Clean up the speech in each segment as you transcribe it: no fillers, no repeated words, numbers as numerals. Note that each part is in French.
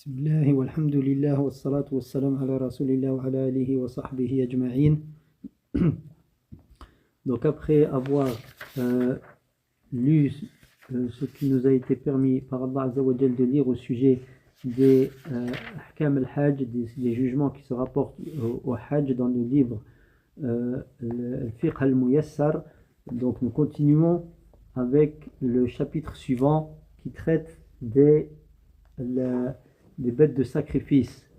Bismillah walhamdulillah wassalatu wassalam ala rasulillah wa ala alihi wa sahbihi ajma'in. Donc après avoir lu ce qui nous a été permis par Allah Azza wa Jal de lire au sujet des ahkam al-hajj, des jugements qui se rapportent au hajj dans le livre al-fiqh al-muyassar, donc nous continuons avec le chapitre suivant qui traite des bêtes de sacrifice.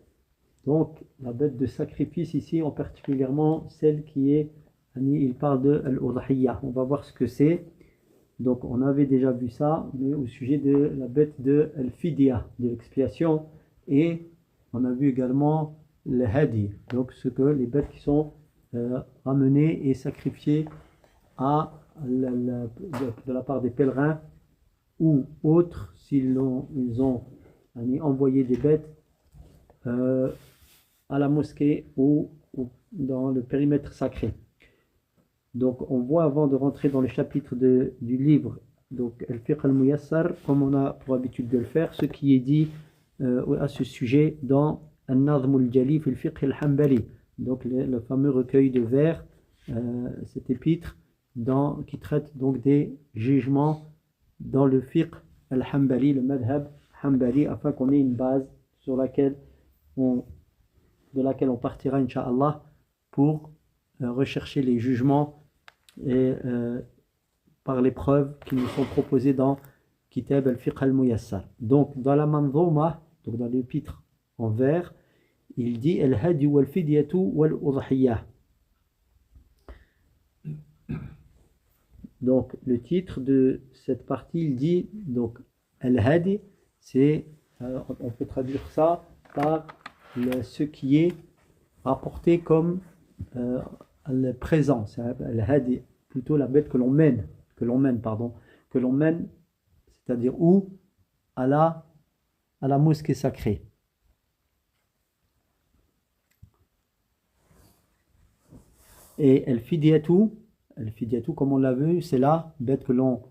Donc la bête de sacrifice ici en particulièrement celle qui est, il parle de al-udhiyya. On va voir ce que c'est. Donc on avait déjà vu ça, mais au sujet de la bête de al-fidya, de l'expiation, et on a vu également le hadi, donc les bêtes qui sont ramenées et sacrifiées de la part des pèlerins ou autres s'ils ont envoyé des bêtes à la mosquée ou dans le périmètre sacré. Donc on voit, avant de rentrer dans le chapitre du livre, donc al-fiqh al-muyassar, comme on a pour habitude de le faire, ce qui est dit à ce sujet dans al-nazm al-jali fi al-fiqh al-hanbali, donc le fameux recueil de vers, cet épître qui traite donc des jugements dans le fiqh al-hanbali, le madhab hanbali, afin qu'on ait une base de laquelle on partira incha'Allah pour rechercher les jugements et par les preuves qui nous sont proposées dans Kitab al-Fiqh al-Muyassar. Donc dans la manzouma, donc dans l'épître en vers, il dit al-hadi wal-fidyatu wal-udhiyya. Donc le titre de cette partie, il dit donc al-hadi, c'est on peut traduire ça par ce qui est rapporté comme le présent, c'est al-hadi, plutôt la bête que l'on mène, c'est-à-dire où à la mosquée sacrée. Et al-fidyatu, comme on l'a vu, c'est la bête que l'on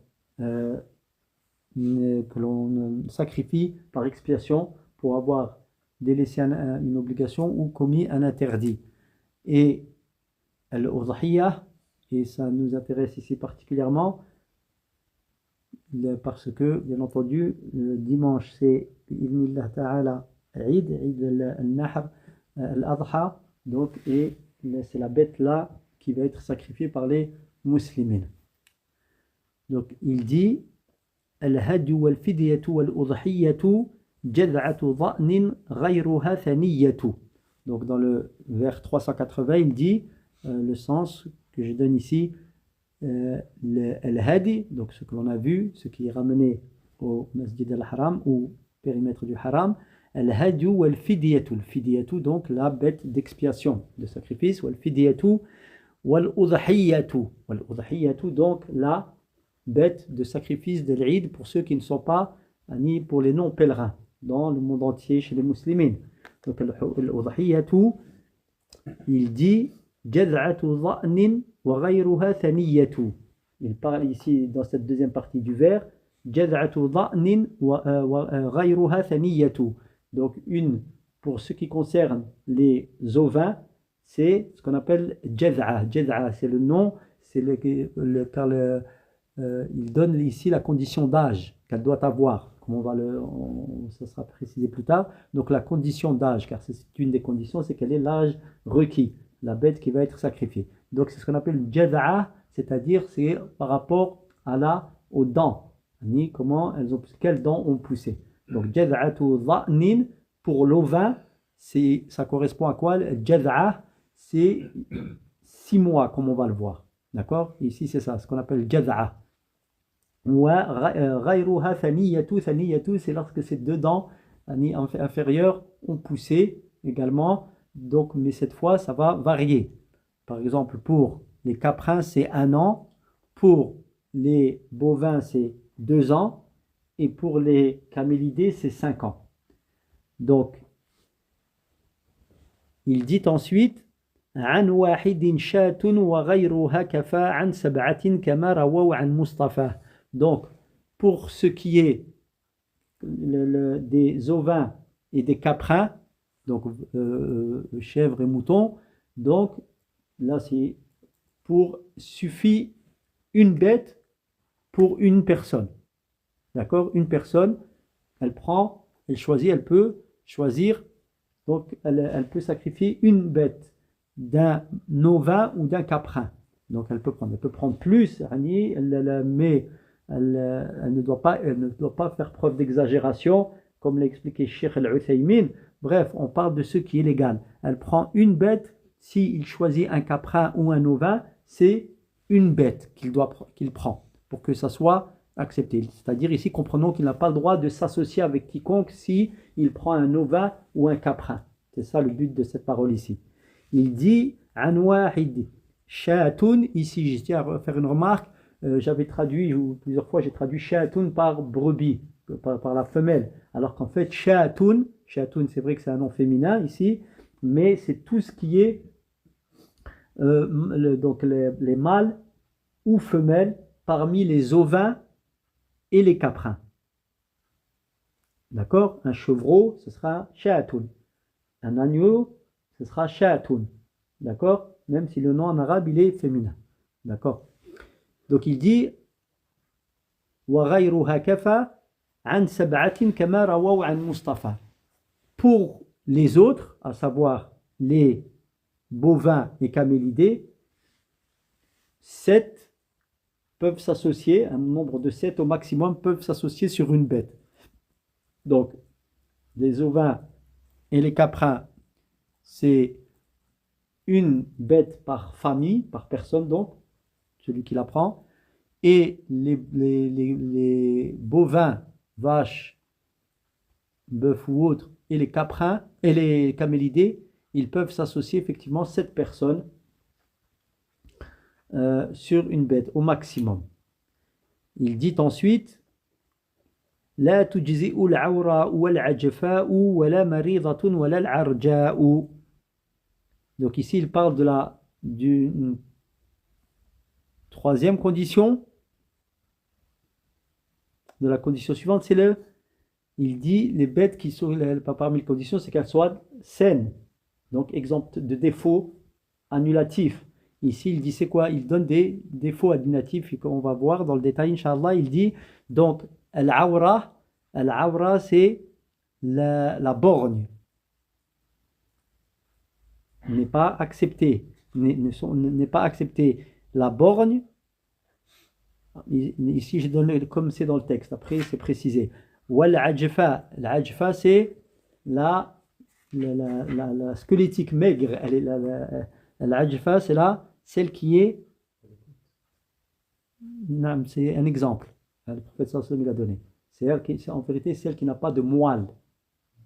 sacrifie par expiation pour avoir délaissé une obligation ou commis un interdit. Et al-udhiyya, et ça nous intéresse ici particulièrement parce que bien entendu dimanche c'est bi'idhnillah ta'ala Eid al-Nahr al-Adha, donc, et c'est la bête là qui va être sacrifiée par les musulmans. Donc il dit al-hadi wal-fidyatu wal-udhiyatu jad'atu dha'nin ghayruha thaniyatu. Donc dans le vers 380 il dit le sens que je donne ici, al-hadi, donc ce que l'on a vu, ce qui est ramené au masjid al-haram ou périmètre du haram, al-hadi wal-fidyatu, al-fidyatu donc la bête d'expiation, de sacrifice, wal-fidyatu wal-udhiyatu, wal-udhiyatu donc la bête de sacrifice de l'Eid pour ceux qui ne sont pas, ni pour les non-pèlerins dans le monde entier chez les musulmans. Donc al-udhiyatu, il dit jad'atu dha'nin wa ghayruha thaniyatu. Il parle ici dans cette deuxième partie du vers jad'atu dha'nin wa ghayruha thaniyatu. Donc une pour ce qui concerne les ovins, c'est ce qu'on appelle jad'a. Jad'a, c'est le nom, c'est il donne ici la condition d'âge qu'elle doit avoir, comme ça sera précisé plus tard. Donc la condition d'âge, car c'est une des conditions, c'est quel est l'âge requis, la bête qui va être sacrifiée. Donc c'est ce qu'on appelle jad'a, c'est-à-dire c'est par rapport aux dents, quelles dents ont poussé. Donc jad'atu dha'nin pour l'ovin, ça correspond à quoi? Jad'a, c'est 6 mois, comme on va le voir. D'accord? Ici c'est ça, ce qu'on appelle jad'a. Wa ghayruha thaniyatu, thaniyatu c'est lorsque ces deux dents inférieures ont poussé également. Donc, mais cette fois ça va varier. Par exemple pour les caprins c'est 1 an, pour les bovins c'est 2 ans et pour les camélidés c'est 5 ans. Donc il dit ensuite عن واحد شاة وغيرها كفى عن 7 كما رووا عن مصطفى. Donc pour ce qui est des ovins et des caprins, donc chèvres et moutons. Donc là, c'est suffit une bête pour une personne. D'accord? Une personne, elle peut choisir, donc elle peut sacrifier une bête d'un ovin ou d'un caprin. Donc elle peut prendre plus, mais elle ne doit pas faire preuve d'exagération, comme l'a expliqué Cheikh Al-Uthaymin. Bref, on parle de ce qui est légal. Elle prend une bête, s'il choisit un caprin ou un ovin, c'est une bête qu'il prend pour que ça soit accepté. C'est-à-dire ici, comprenons qu'il n'a pas le droit de s'associer avec quiconque si il prend un ovin ou un caprin. C'est ça le but de cette parole ici. Il dit an wahid shatun. Ici, je tiens à faire une remarque. J'avais traduit, ou plusieurs fois, j'ai traduit shatun par brebis, par la femelle. Alors qu'en fait, shatun, c'est vrai que c'est un nom féminin ici, mais c'est tout ce qui est donc les mâles ou femelles parmi les ovins et les caprins. D'accord? Un chevreau, ce sera shatun. Un agneau, ce sera shatun. D'accord? Même si le nom en arabe, il est féminin. D'accord? Donc il dit وَغَيْرُهَا كَفَى عَنْ سَبْعَةٍ كَمَا رَوَوْا عَنْ مُصْطَفَى. Pour les autres, à savoir les bovins et camélidés, 7 peuvent s'associer, un nombre de 7 au maximum peuvent s'associer sur une bête. Donc, les ovins et les caprins, c'est une bête par famille, par personne donc, celui qui la prend. Et les bovins, vaches, bœufs ou autres, et les caprins, et les camélidés, ils peuvent s'associer effectivement 7 personnes sur une bête au maximum. Il dit ensuite لا تجزئ العوراء والعجفاء ولا مريضة ولا العرجاء. Donc ici il parle d'une troisième condition, de la condition suivante, il dit les bêtes qui sont parmi les conditions, c'est qu'elles soient saines, donc exemptes de défauts annulatifs. Ici, il dit c'est quoi? Il donne des défauts annulatifs qu'on va voir dans le détail, Inch'Allah. Il dit donc al-awra, c'est la borgne. N'est pas acceptée. N'est pas acceptée. La borgne, ici je donne comme c'est dans le texte, après c'est précisé. Wal-ajfa, l'ajfa c'est la squelettique maigre. L'ajfa c'est celle qui est, c'est un exemple, le prophète sallallahu alayhi wa sallam l'a donné. C'est en vérité celle qui n'a pas de moelle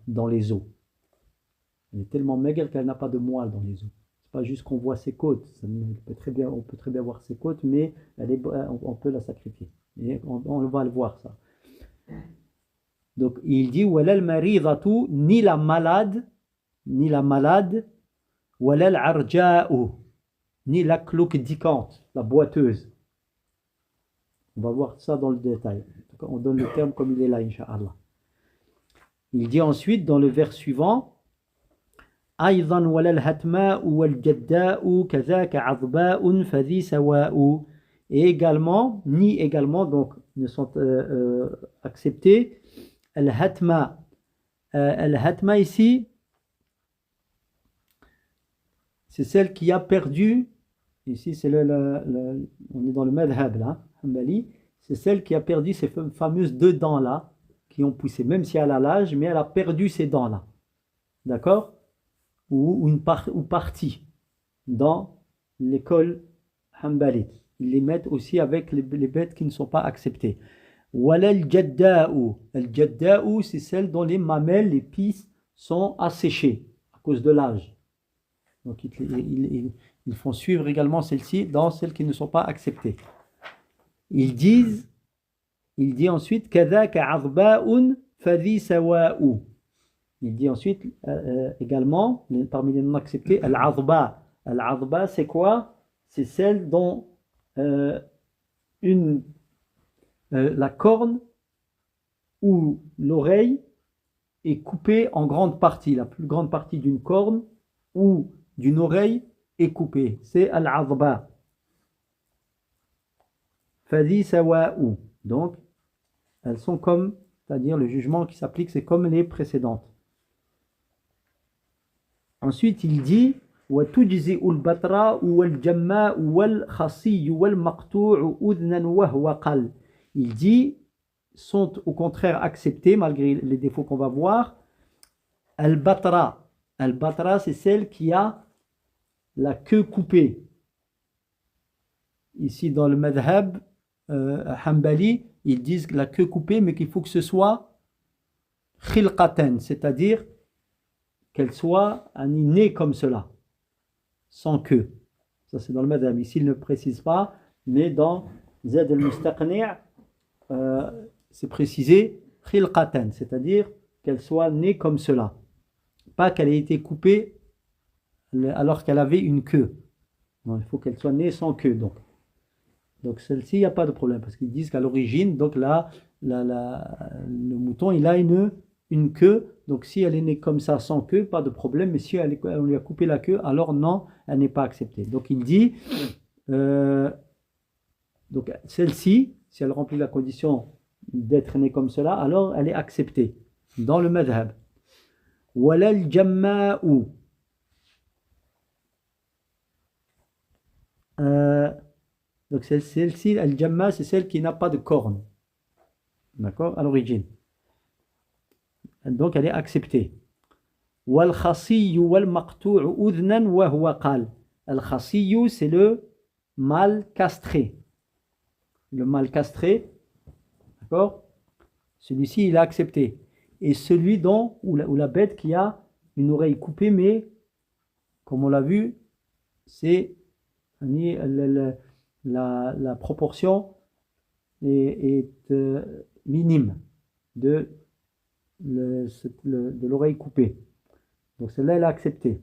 dans les os. Elle est tellement maigre qu'elle n'a pas de moelle dans les os. C'est pas juste qu'on voit ses côtes. On peut très bien voir ses côtes, mais on peut la sacrifier. Et on va le voir ça. Donc il dit walal maridatu, ni la malade, walal arja'u, ni la claudiquante, la boiteuse. On va voir ça dans le détail. On donne le terme comme il est là, Inch'Allah. Il dit ensuite dans le vers suivant أيضا ولا الهتماء والجداء كذاك عظباء فذي سواء. Et également, donc ne sont acceptés al-hatma. Al-hatma ici, c'est celle qui a perdu. Ici, c'est on est dans le madhab là, Hanbali. C'est celle qui a perdu ces fameuses 2 dents là, qui ont poussé, même si elle a l'âge, mais elle a perdu ces dents là. D'accord? Ou partie dans l'école Hanbalite. Ils les mettent aussi avec les bêtes qui ne sont pas acceptées. Wala al-jadda'u. Al-jadda'u, c'est celle dont les mamelles, les pis sont asséchées à cause de l'âge. Donc ils font suivre également celles-ci dans celles qui ne sont pas acceptées. Il dit ensuite kadhaka 'adba'un fadhi sawa'u. Il dit ensuite également, parmi les non acceptés, al-'adba. Al-'adba, c'est quoi? C'est celle dont la corne ou l'oreille est coupée en grande partie. La plus grande partie d'une corne ou d'une oreille est coupée. C'est al-azba. Fadi sawa'u. Donc, elles sont comme, c'est-à-dire le jugement qui s'applique, c'est comme les précédentes. Ensuite, il dit وَتُجْزِئُ الْبَتْرَاءُ وَالْجَمَّاءُ وَالْخَصِيُّ وَالْمَقْطُوعُ أُذْنًا وَهُوَ قَلْ. Il dit, sont au contraire acceptés, malgré les défauts qu'on va voir. Al-Batra. Al-Batra, c'est celle qui a la queue coupée. Ici, dans le madhab Hanbali, ils disent la queue coupée, mais qu'il faut que ce soit khilqatan, c'est-à-dire qu'elle soit née comme cela, sans queue. Ça, c'est dans le madhab. Ici, il ne précise pas, mais dans Zad al-Mustaqni', c'est précisé khilqatan, c'est-à-dire qu'elle soit née comme cela. Pas qu'elle ait été coupée alors qu'elle avait une queue. Non, il faut qu'elle soit née sans queue. Donc celle-ci, il n'y a pas de problème, parce qu'ils disent qu'à l'origine, donc là, le mouton, il a une queue. Donc si elle est née comme ça, sans queue, pas de problème. Mais si on lui a coupé la queue, alors non, elle n'est pas acceptée. Donc il dit, donc celle-ci, si elle remplit la condition d'être née comme cela, alors elle est acceptée dans le madhab. Wala al-jamma'u. Donc celle-ci, al-jamma, c'est celle qui n'a pas de corne. D'accord, à l'origine. Donc elle est acceptée. Wal khasiyyu wal maqtu'u udhnan wa huwa qal. Al khasiyyu, c'est le mâle castré. Le mâle castré, d'accord, celui-ci il est accepté. Et celui ou la bête qui a une oreille coupée, mais comme on l'a vu, c'est la proportion est minime de l'oreille coupée. Donc celle-là, elle est acceptée.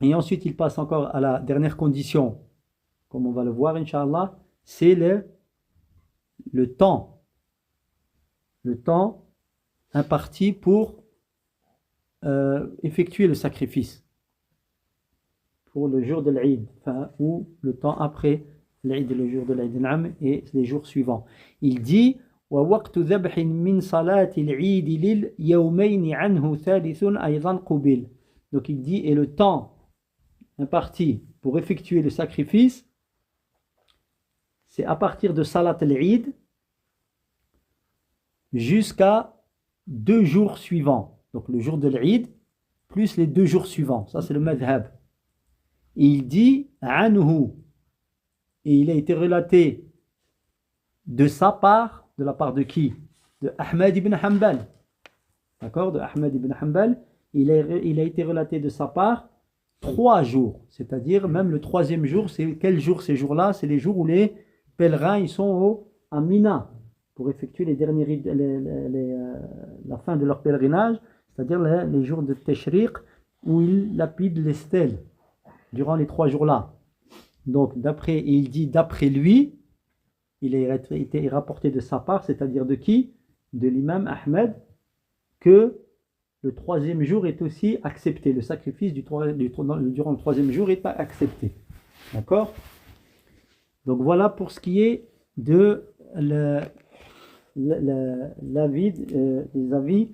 Et ensuite, il passe encore à la dernière condition, comme on va le voir, Inch'Allah, c'est le temps. Le temps imparti pour effectuer le sacrifice. Pour le jour de l'Eid, ou le temps après l'Eid, le jour de l'Eid et les jours suivants. Il dit وَوَقْتُ ذَبْحٍ مِّن صَلَاةِ الْعِيدِ لِلْيَوْمَيْنِ عَنْهُ ثَالِثٌ أَيْضًا قُبِلْ. Donc il dit, et le temps imparti pour effectuer le sacrifice, c'est à partir de Salat al-Eid jusqu'à 2 jours suivants. Donc le jour de l'Eid plus les 2 jours suivants. Ça c'est le madhab. Il dit anhu, et il a été relaté de sa part, de la part de qui? De Ahmad ibn Hanbal. D'accord? De Ahmad ibn Hanbal. Il a été relaté de sa part 3 jours. C'est-à-dire même le 3e jour, c'est quel jour ces jours-là? C'est les jours où les pèlerins ils sont à Mina pour effectuer les derniers la fin de leur pèlerinage, c'est-à-dire les jours de Tashriq où ils lapident les stèles durant les 3 jours-là. Donc, il dit d'après lui, il a été rapporté de sa part, c'est-à-dire de qui? De l'imam Ahmed, que le 3e jour est aussi accepté. Le sacrifice durant le 3e jour est accepté. D'accord? Donc, voilà pour ce qui est de l'avis, des avis,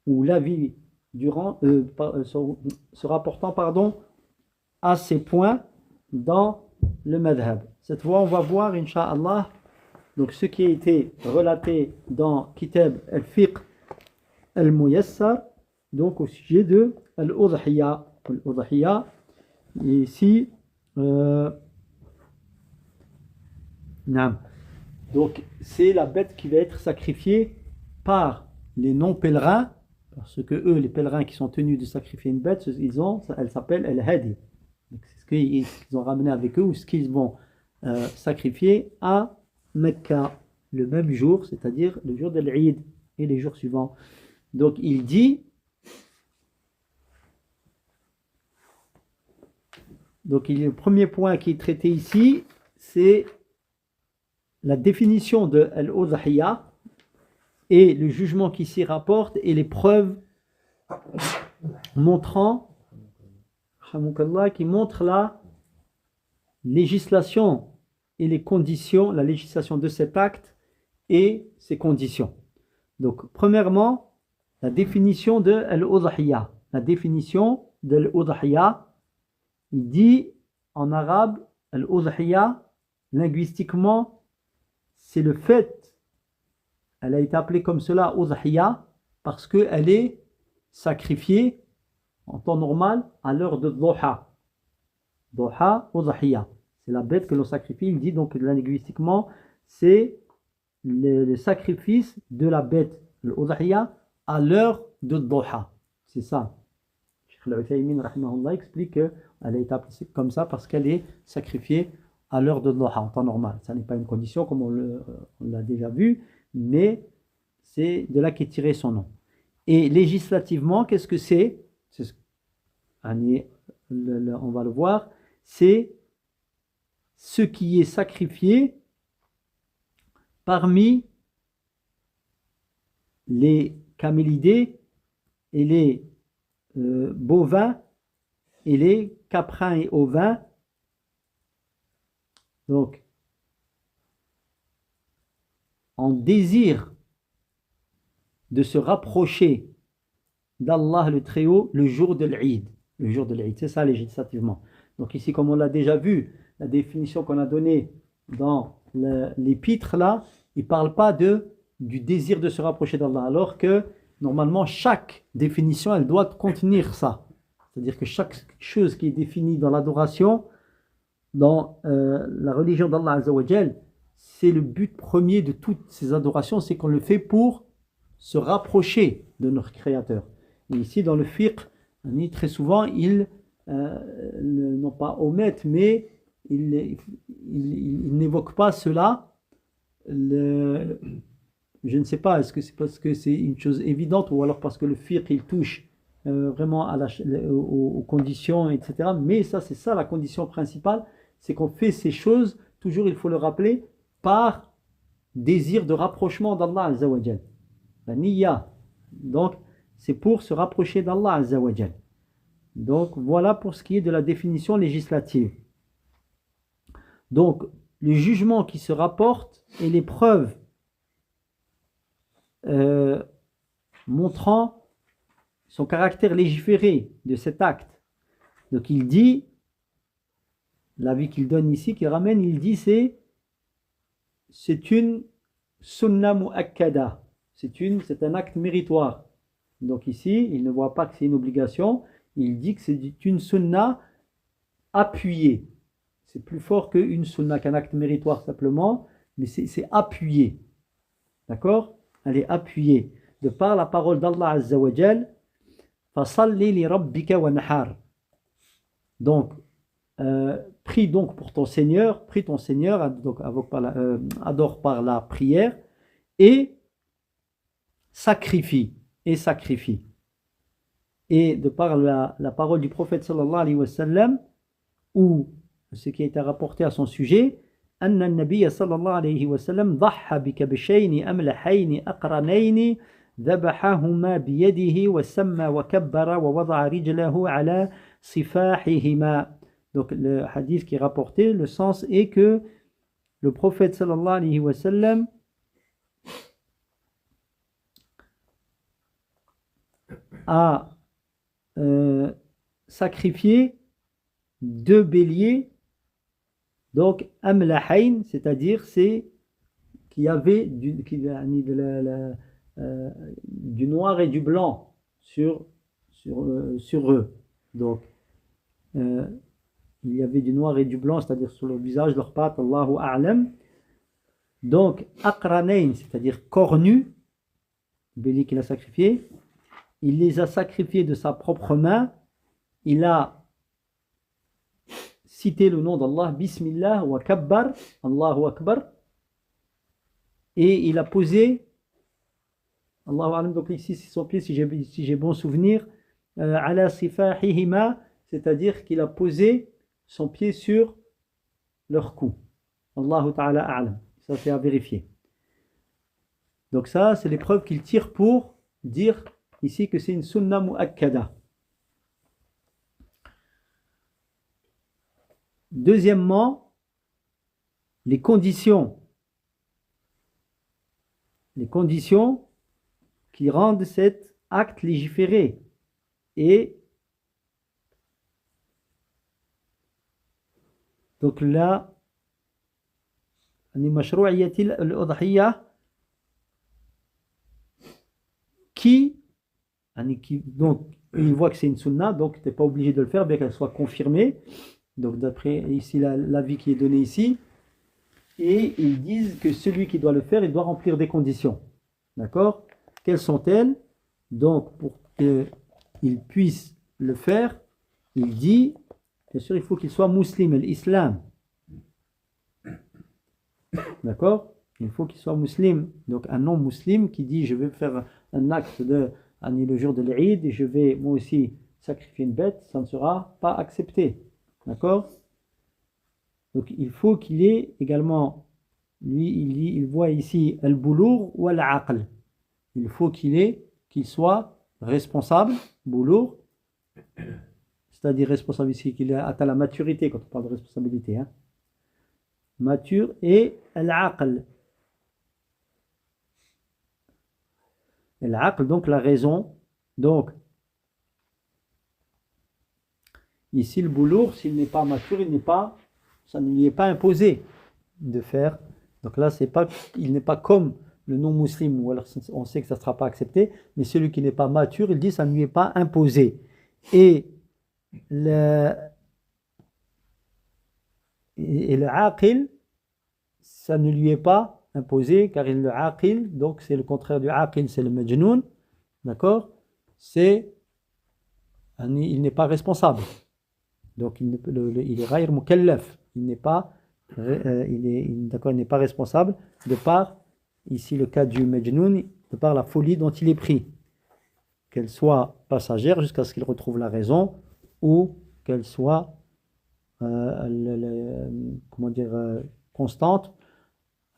ou l'avis durant, se rapportant, à ces points dans le madhab. Cette fois, on va voir, Inch'Allah, donc ce qui a été relaté dans Kitab al-Fiqh al-Muyassar, donc au sujet de al-Udhiyya. Al-Udhiyya, et ici, donc c'est la bête qui va être sacrifiée par les non-pèlerins, parce que eux, les pèlerins qui sont tenus de sacrifier une bête, elle s'appelle al-Hadi. C'est ce qu'ils ont ramené avec eux, ou ce qu'ils vont sacrifier à Mecca le même jour, c'est-à-dire le jour de l'Eid et les jours suivants. Donc il dit, le premier point qui est traité ici, c'est la définition de al-udhiyya et le jugement qui s'y rapporte et les preuves montrant, qui montrent la législation et les conditions, la législation de cet acte et ses conditions. Donc, premièrement, la définition de al-udhiyya. La définition de al-udhiyya, il dit en arabe, al-udhiyya, linguistiquement, c'est le fait, elle a été appelée comme cela, udhiyya, parce qu'elle est sacrifiée en temps normal à l'heure de Dhuha. Dhuha, udhiyya. C'est la bête que l'on sacrifie. Il dit donc linguistiquement, c'est le sacrifice de la bête, l'udhiyya, à l'heure de Dhuha. C'est ça. Cheikh Al-Uthaymin rahimahullah explique qu'elle a été appelée comme ça parce qu'elle est sacrifiée à l'heure de Dhuha en temps normal. Ça n'est pas une condition comme on l'a déjà vu, mais c'est de là qu'est tiré son nom. Et législativement, qu'est-ce que c'est, on va le voir, c'est ce qui est sacrifié parmi les camélidés et les bovins et les caprins et ovins. Donc, on désire de se rapprocher d'Allah le Très-Haut le jour de l'Eid. Le jour de l'Eid, c'est ça législativement. Donc ici, comme on l'a déjà vu, la définition qu'on a donnée dans l'épître là, il ne parle pas du désir de se rapprocher d'Allah, alors que normalement chaque définition, elle doit contenir ça. C'est-à-dire que chaque chose qui est définie dans l'adoration, dans la religion d'Allah Azza wa Jal, c'est le but premier de toutes ces adorations, c'est qu'on le fait pour se rapprocher de notre Créateur. Et ici, dans le fiqh, très souvent, ils non pas omettent, mais ils n'évoquent pas cela. Je ne sais pas, est-ce que c'est parce que c'est une chose évidente ou alors parce que le fiqh, il touche vraiment aux conditions, etc. Mais ça, c'est ça la condition principale, c'est qu'on fait ces choses, toujours il faut le rappeler, par désir de rapprochement d'Allah Azza wa Jal. La niyya. Donc, c'est pour se rapprocher d'Allah Azza wa Jal. Donc, voilà pour ce qui est de la définition législative. Donc, le jugement qui se rapporte et les preuves montrant son caractère légiféré de cet acte. Donc, il dit, l'avis qu'il donne ici, qu'il ramène, il dit c'est une sunna mu'akkada. C'est un acte méritoire. Donc ici, il ne voit pas que c'est une obligation. Il dit que c'est une sunna appuyée. C'est plus fort qu'une sunna, qu'un acte méritoire simplement, mais c'est appuyé. D'accord? Elle est appuyée. De par la parole d'Allah Azza wa Jal, fasalli li rabbika wa nahar. Donc, prie donc pour ton Seigneur, prie ton Seigneur, donc adore par la prière, et sacrifie. Et de par la parole du prophète sallallahu alayhi wa sallam, ou ce qui a été rapporté à son sujet, أن النبي صلى الله عليه وسلم ضحى بكبشين أملحين أقرنين ذبحهما بيده وسمى وكبر ووضع رجله على صفاحهما. Donc le hadith qui est rapporté, le sens est que le prophète sallallahu alayhi wa sallam a sacrifié 2 béliers, donc amlahayn, c'est-à-dire c'est qu'il y avait du noir et du blanc sur eux. Donc il y avait du noir et du blanc, c'est-à-dire sur leur visage, leurs pattes, Allahu a'lam. Donc aqranayn, c'est-à-dire cornus, bélier qu'il a sacrifié. Il les a sacrifiés de sa propre main. Il a cité le nom d'Allah, Bismillah wa kabbar, Allahu Akbar. Et il a posé, Allahu Alam, donc ici c'est son pied, si j'ai bon souvenir, ala sifahihima, c'est-à-dire qu'il a posé son pied sur leur cou. Allahu Ta'ala A'lam. Ça, c'est à vérifier. Donc ça, c'est les preuves qu'il tire pour dire ici que c'est une sunna mu'akkada. Deuxièmement, les conditions qui rendent cet acte légiféré. Et donc là, donc il voit que c'est une sunna, donc tu n'es pas obligé de le faire, bien qu'elle soit confirmée. Donc d'après ici l'avis qui est donné ici, et ils disent que celui qui doit le faire, il doit remplir des conditions. D'accord? Quelles sont-elles? Donc pour qu'il puisse le faire, il dit, bien sûr, il faut qu'il soit musulman, l'islam. D'accord? Il faut qu'il soit musulman. Donc un non-musulman qui dit je vais faire un acte le jour de l'Eid et je vais moi aussi sacrifier une bête, ça ne sera pas accepté. D'accord? Donc il faut qu'il ait également, lui il voit ici al-boulour ou al-aql. Il faut qu'il soit responsable, boulour, c'est-à-dire responsable ici, qu'il a atteint la maturité quand on parle de responsabilité. Hein. Mature et al-aql. Al-aql, donc la raison. Donc, ici le boulour, s'il n'est pas mature, ça ne lui est pas imposé de faire. Donc là, il n'est pas comme le non-musulman, ou alors on sait que ça ne sera pas accepté, mais celui qui n'est pas mature, il dit ça ne lui est pas imposé. Et le aqil, ça ne lui est pas imposé, car le aqil, donc c'est le contraire du aqil, c'est le majnoun, d'accord? Il n'est pas responsable. Donc il est ghayr mukallaf, il n'est pas responsable de par, ici le cas du majnoun, de par la folie dont il est pris, qu'elle soit passagère jusqu'à ce qu'il retrouve la raison, ou qu'elle soit constante,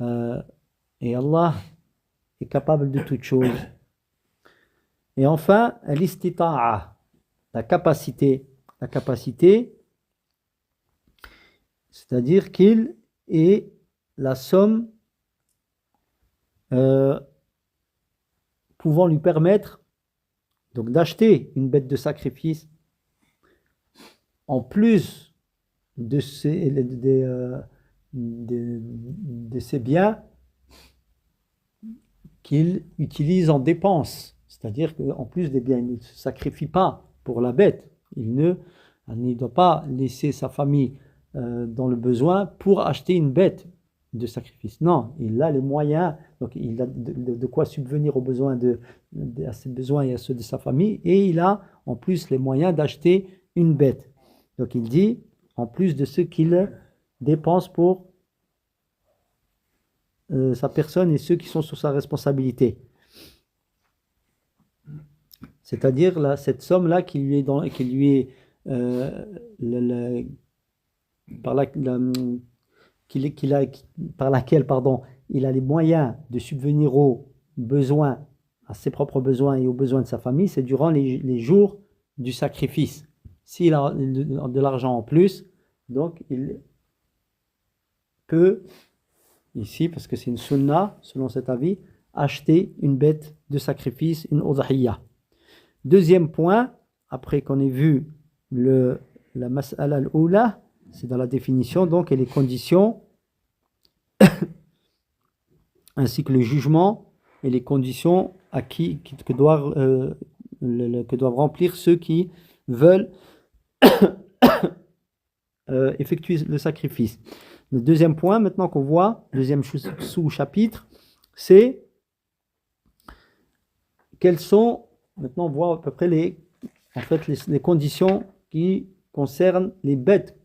et Allah est capable de toutes choses. Et enfin, l'istita'a, la capacité, c'est-à-dire qu'il ait la somme pouvant lui permettre donc d'acheter une bête de sacrifice en plus de ses biens qu'il utilise en dépenses. C'est-à-dire qu'en plus des biens, il ne se sacrifie pas pour la bête. Il ne doit pas laisser sa famille dans le besoin pour acheter une bête de sacrifice. Non, il a les moyens, donc il a de quoi subvenir aux besoins à ses besoins et à ceux de sa famille, et il a en plus les moyens d'acheter une bête. Donc il dit, en plus de ce qu'il dépense pour sa personne et ceux qui sont sous sa responsabilité. C'est-à-dire là, cette somme-là qui lui est par laquelle il a les moyens de subvenir aux besoins, à ses propres besoins et aux besoins de sa famille, c'est durant les jours du sacrifice. S'il a de l'argent en plus, donc il peut, ici, parce que c'est une sunna, selon cet avis, acheter une bête de sacrifice, une udhiyya. Deuxième point, après qu'on ait vu la mas'ala al-oula, c'est dans la définition, donc, et les conditions, ainsi que le jugement et les conditions que doivent remplir ceux qui veulent effectuer le sacrifice. Le deuxième point, maintenant qu'on voit, deuxième sous-chapitre, c'est quelles sont, maintenant on voit à peu près les conditions qui concernent les bêtes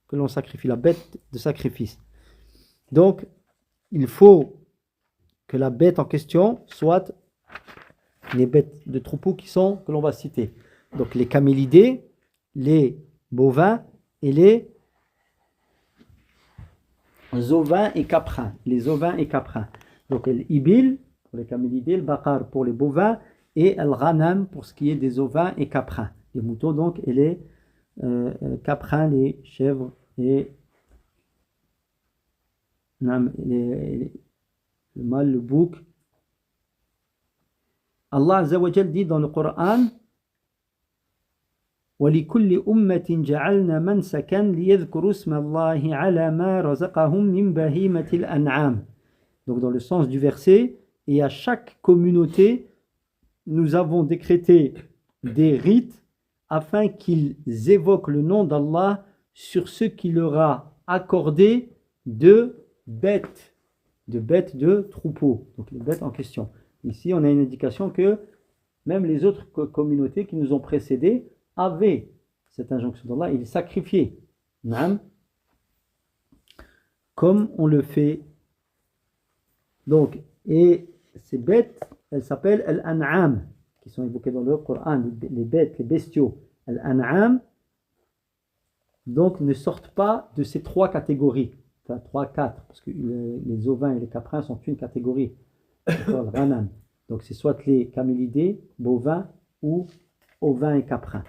que l'on sacrifie, la bête de sacrifice. Donc, il faut que la bête en question soit les bêtes de troupeau que l'on va citer. Donc, les camélidés, les bovins et les ovins et caprins. Les ovins et caprins. Donc, l'ibil pour les camélidés, le baqar pour les bovins et le ghanam pour ce qui est des ovins et caprins. Les moutons donc et les caprins, les chèvres et le mâle, le bouc. Allah Azza wa Jal dit dans le Coran وَلِكُلِّ أُمَّةٍ جَعَلْنَا مَنْسَكًا لِيَذْكُرُوا اسْمَ اللَّهِ عَلَى مَا رَزَقَهُم مِّن بَهِيمَةِ الْأَنْعَامِ. Donc dans le sens du verset, et à chaque communauté, nous avons décrété des rites afin qu'ils évoquent le nom d'Allah sur ce qu'il leur a accordé de bêtes de troupeaux, donc les bêtes en question. Ici, on a une indication que même les autres communautés qui nous ont précédés avaient cette injonction d'Allah, ils sacrifiaient, comme on le fait. Donc, et ces bêtes, elles s'appellent al-an'am, qui sont évoquées dans le Coran, les bêtes, les bestiaux. Al-an'am, donc, ne sortent pas de ces trois catégories. Enfin, 3, 4, parce que les ovins et les caprins sont une catégorie. Donc c'est soit les camélidés, bovins ou ovins et caprins.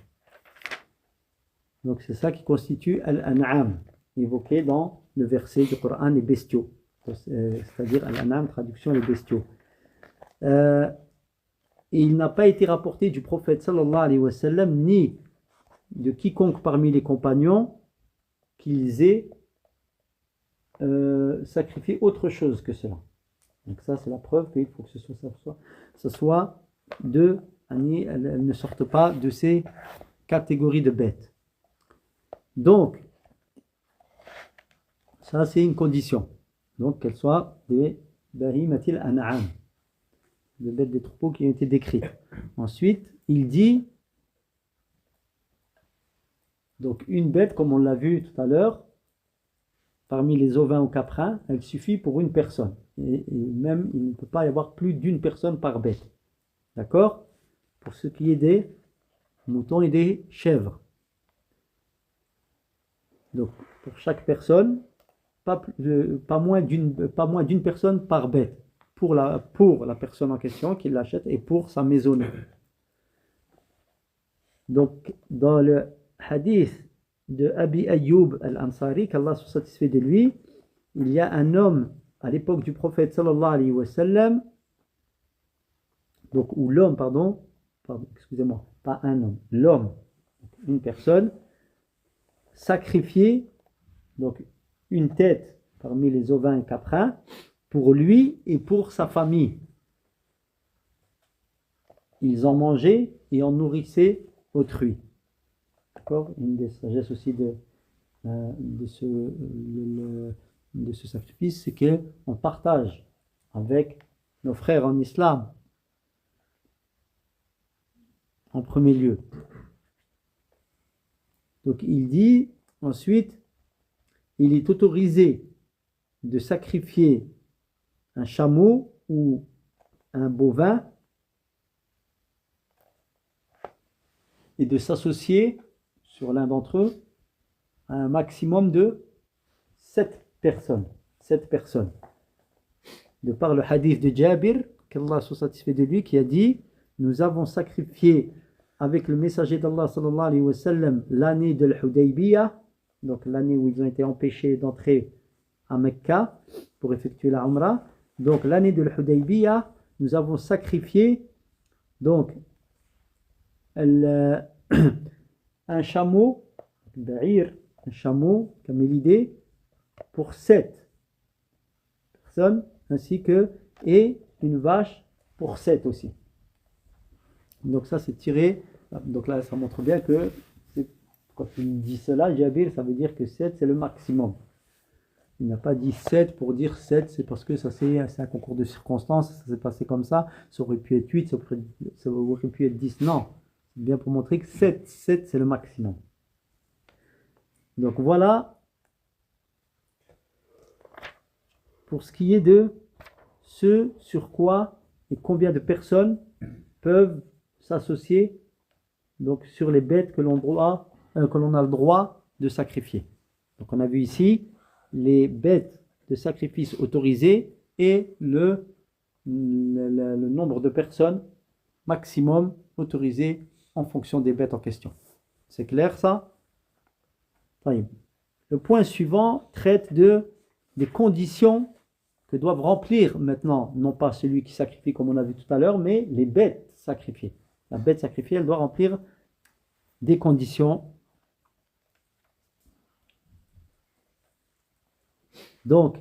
Donc c'est ça qui constitue al-an'am, évoqué dans le verset du Coran, les bestiaux. C'est-à-dire al-an'am, traduction les bestiaux. Et il n'a pas été rapporté du prophète sallallahu alayhi wa sallam, ni de quiconque parmi les compagnons, qu'ils aient sacrifié autre chose que cela. Donc ça c'est la preuve qu'il faut que ce soit elles ne sortent pas de ces catégories de bêtes. Donc ça c'est une condition. Donc qu'elles soient des bahimatil an'am, des bêtes des troupeaux qui ont été décrites. Ensuite il dit, donc une bête comme on l'a vu tout à l'heure, parmi les ovins ou caprins, elle suffit pour une personne. Et même, il ne peut pas y avoir plus d'une personne par bête. D'accord? Pour ce qui est des moutons et des chèvres. Donc, pour chaque personne, pas moins d'une personne par bête. Pour la personne en question qui l'achète et pour sa maisonnée. Donc, dans le hadith de Abi Ayyub al-Ansari, qu'Allah soit satisfait de lui, il y a un homme à l'époque du prophète sallallahu alayhi wa sallam, donc, ou l'homme, pardon, excusez-moi, pas un homme, l'homme, une personne, sacrifiait donc une tête parmi les ovins et caprins pour lui et pour sa famille. Ils en mangeaient et en nourrissaient autrui. D'accord? Une des sagesses aussi de ce sacrifice, c'est qu'on partage avec nos frères en islam en premier lieu. Donc il dit ensuite, il est autorisé de sacrifier un chameau ou un bovin et de s'associer sur l'un d'entre eux à un maximum de 7 personnes. 7 personnes. De par le hadith de Jabir, qu'Allah soit satisfait de lui, qui a dit, nous avons sacrifié avec le messager d'Allah sallallahu alayhi wa sallam l'année de l'Hudaybiyah, donc l'année où ils ont été empêchés d'entrer à Mecca pour effectuer la Umrah. Donc l'année de l'Hudaybiyah, nous avons sacrifié donc un chameau, un chameau, camélidé, pour 7 personnes, ainsi que, et une vache pour 7 aussi. Donc ça c'est tiré, donc là ça montre bien que, quand il dit cela, Jabir, ça veut dire que 7 c'est le maximum. Il n'a pas dit 7 pour dire 7, c'est parce que c'est un concours de circonstances, ça s'est passé comme ça aurait pu être 8, ça aurait pu être 10, non. C'est bien pour montrer que 7 c'est le maximum. Donc voilà pour ce qui est de ce sur quoi et combien de personnes peuvent s'associer donc sur les bêtes que l'on a le droit de sacrifier. Donc on a vu ici les bêtes de sacrifice autorisé et le nombre de personnes maximum autorisé en fonction des bêtes en question. C'est clair ça? Le point suivant traite des conditions que doivent remplir maintenant, non pas celui qui sacrifie comme on a vu tout à l'heure, mais les bêtes sacrifiées. La bête sacrifiée, elle doit remplir des conditions. Donc,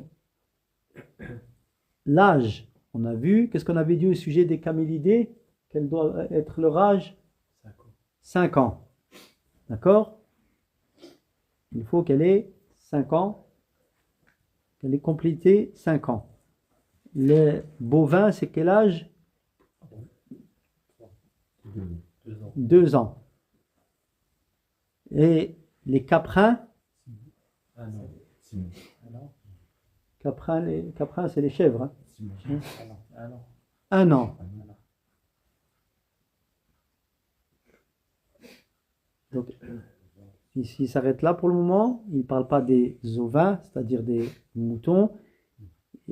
l'âge, on a vu, qu'est-ce qu'on avait dit au sujet des camélidés? Quel doit être leur âge? 5 ans. D'accord? Il faut qu'elle ait 5 ans, qu'elle ait complété 5 ans. Les bovins, c'est quel âge? 2 ans. Et les caprins? Caprins, c'est les chèvres. Hein? 1 an. Donc, ici, il s'arrête là pour le moment. Il ne parle pas des ovins, c'est-à-dire des moutons.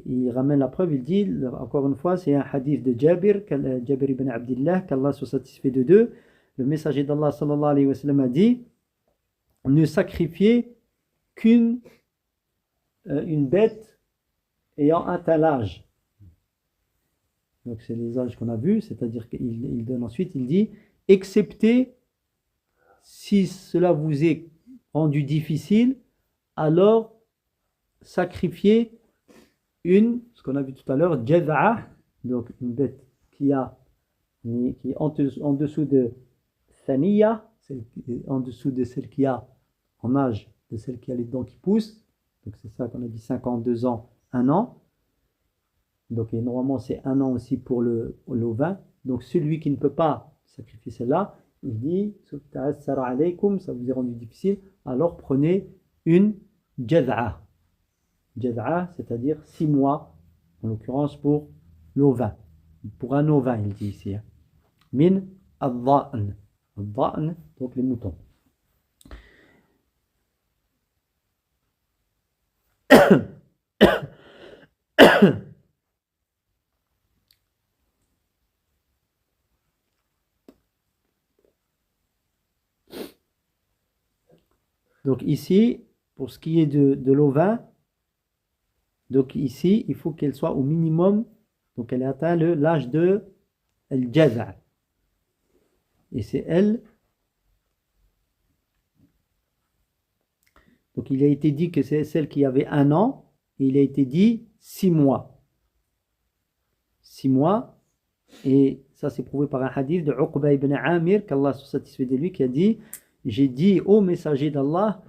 Il ramène la preuve, il dit, encore une fois, c'est un hadith de Jabir ibn Abdillah, qu'Allah soit satisfait de deux. Le messager d'Allah sallallahu alayhi wa sallam a dit, ne sacrifiez qu'une une bête ayant atteint l'âge. Donc c'est les âges qu'on a vus, c'est-à-dire qu'il donne ensuite, il dit, excepté si cela vous est rendu difficile, alors sacrifiez ce qu'on a vu tout à l'heure, jaz'a, donc une bête qui est en dessous de thaniya, en dessous de celle qui a en âge, de celle qui a les dents qui poussent. Donc c'est ça qu'on a dit 52 ans, 1 an. Donc et normalement c'est 1 an aussi pour l'ovin. Donc celui qui ne peut pas sacrifier celle-là, il dit, ça vous est rendu difficile, alors prenez une jaz'a. Jaz'a, c'est-à-dire 6 mois, en l'occurrence pour l'ovin. Pour un ovin, il dit ici. Min al-dha'n. Al-dha'n, donc les moutons. Donc ici, pour ce qui est de l'ovin, donc ici, il faut qu'elle soit au minimum, donc elle ait atteint l'âge de al-jaz'a. Et c'est elle. Donc il a été dit que c'est celle qui avait 1 an, et il a été dit 6 mois. 6 mois, et ça c'est prouvé par un hadith de Uqba ibn Amir, qu'Allah soit satisfait de lui, qui a dit, j'ai dit au messager d'Allah,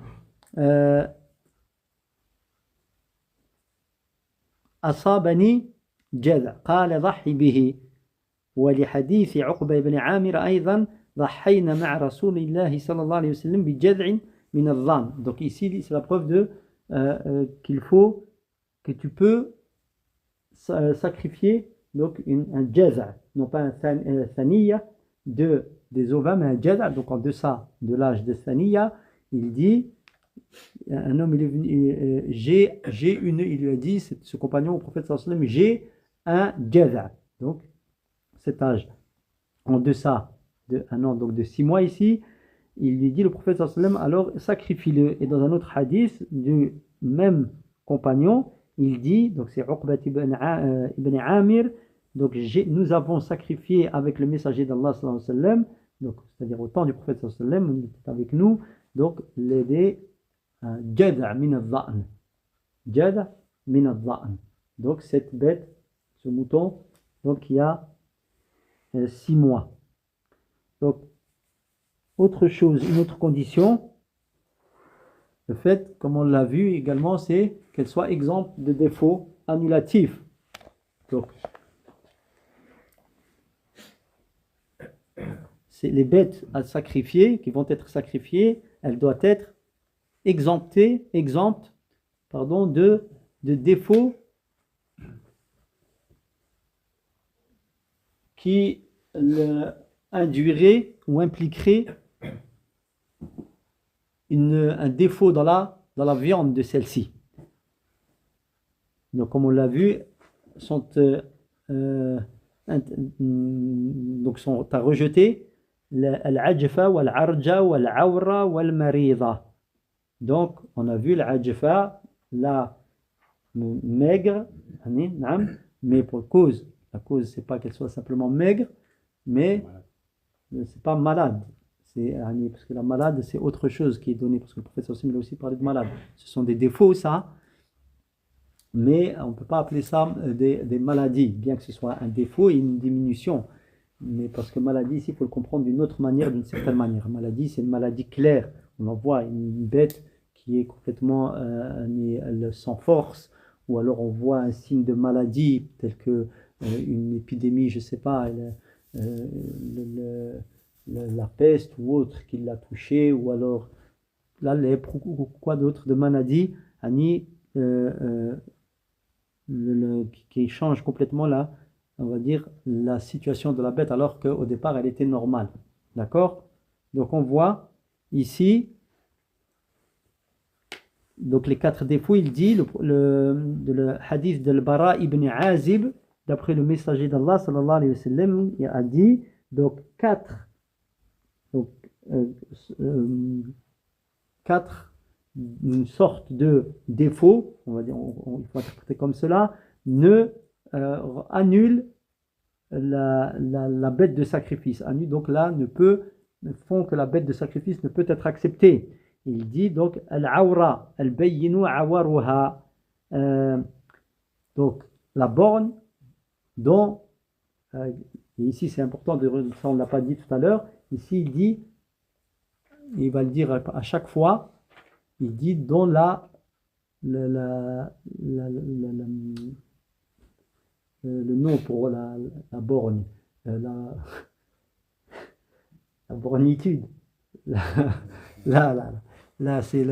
أصابني جذع قال ضحي به ولحديث عقبة بن عامر أيضا ضحينا مع رسول الله صلى الله عليه وسلم بجذع من الظان. Donc ici c'est la preuve qu'il faut que tu peux sacrifier donc un jaz'a, non pas un thaniya des ovins, mais un jaz'a, donc en deçà de l'âge de thaniya. Il dit, un homme il est venu, il lui a dit, ce compagnon au prophète sallallahu alayhi wa sallam, j'ai un jaz'a, donc cet âge en deçà de 1 an, donc de 6 mois ici. Il lui dit, le prophète sallallahu alayhi wa sallam, alors sacrifie-le. Et dans un autre hadith du même compagnon, il dit, donc c'est Uqbat ibn Amir, donc nous avons sacrifié avec le messager d'Allah sallallahu alayhi wa sallam, donc c'est-à-dire au temps du prophète sallallahu alayhi wa sallam, il était avec nous, donc les jad'a min al-dha'n. Jad'a min al-dha'n. Donc cette bête, ce mouton, donc qui a 6 mois. Donc autre chose, une autre condition, le fait, comme on l'a vu également, c'est qu'elle soit exempte de défauts annulatifs. Donc c'est les bêtes à sacrifier, qui vont être sacrifiées, elles doivent être exemptes de défauts qui induiraient ou impliqueraient un défaut dans la viande de celle-ci. Donc, comme on l'a vu, sont, donc t'as rejeté l'ajfa, wal-arja, wal-awra, wal-marida. Donc, on a vu l'ajfa, la maigre, mais pour cause, la cause, c'est pas qu'elle soit simplement maigre, mais c'est pas malade. Parce que la malade, c'est autre chose qui est donné, parce que le prophète sallallahu alayhi wa sallam a aussi parlé de malade. Ce sont des défauts, ça, mais on ne peut pas appeler ça des maladies, bien que ce soit un défaut et une diminution. Mais parce que maladie, ici, il faut le comprendre d'une autre manière, d'une certaine manière. Maladie, c'est une maladie claire. On en voit une bête qui est complètement sans force, ou alors on voit un signe de maladie, tel que une épidémie, je ne sais pas, la peste ou autre qui l'a touché, ou alors la lèpre ou quoi d'autre de maladie, qui change complètement on va dire, la situation de la bête alors qu'au départ elle était normale. D'accord? Donc on voit ici, donc les 4 défauts, il dit, le hadith de Bara ibn Azib, d'après le messager d'Allah sallallahu alayhi wa sallam, il a dit, donc 4 une sorte de défaut, on va dire, il faut interpréter comme cela, annule la bête de sacrifice. Donc là, font que la bête de sacrifice ne peut être acceptée. Il dit donc al-awra, al-bayyinu awaruha. Donc la borne dont, et ici c'est important, ça on ne l'a pas dit tout à l'heure, ici il va le dire à chaque fois, il dit dont le nom pour la borne, la bornitude. Là c'est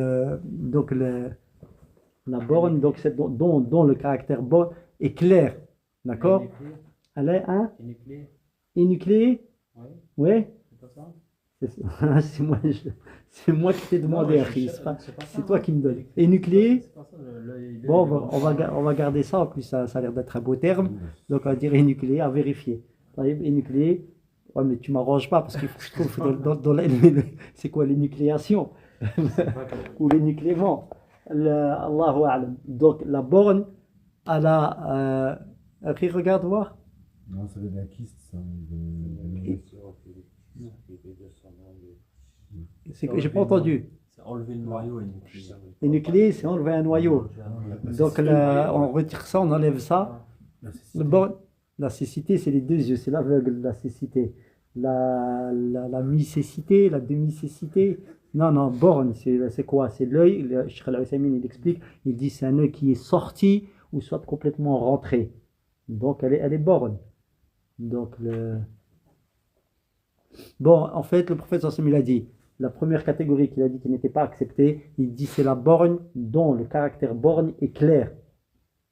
donc la borne, donc c'est dont le caractère borne est clair. D'accord? Elle est énucléée? Oui. C'est moi qui t'ai demandé, c'est toi qui me donnes. Énucléé? Bon, on va garder ça, en plus ça a l'air d'être un beau terme, donc on va dire énucléé, à vérifier. Énucléé, ouais, mais tu m'arranges pas, parce qu'il faut que je trouve c'est quoi l'énucléation ou l'énucléement. Allahu a'lam. Donc la borne, regarde voir. Non, ça veut dire un kyste, ça. C'est que j'ai pas entendu. C'est enlever le noyau énucléé. Énucléé, c'est enlever un noyau. Donc on retire ça, on enlève ça. La cécité, c'est les deux yeux, c'est l'aveugle, la cécité. La mi-cécité, la demi-cécité. Non, borne, c'est quoi? C'est l'œil. Le Cheikh Al-Uthaymin, il explique, il dit c'est un œil qui est sorti ou soit complètement rentré. Donc elle est borne. Donc bon, en fait, le prophète sallallahu alayhi wa sallam, il a dit, la première catégorie qu'il a dit qui n'était pas acceptée, il dit c'est la borne dont le caractère borne est clair.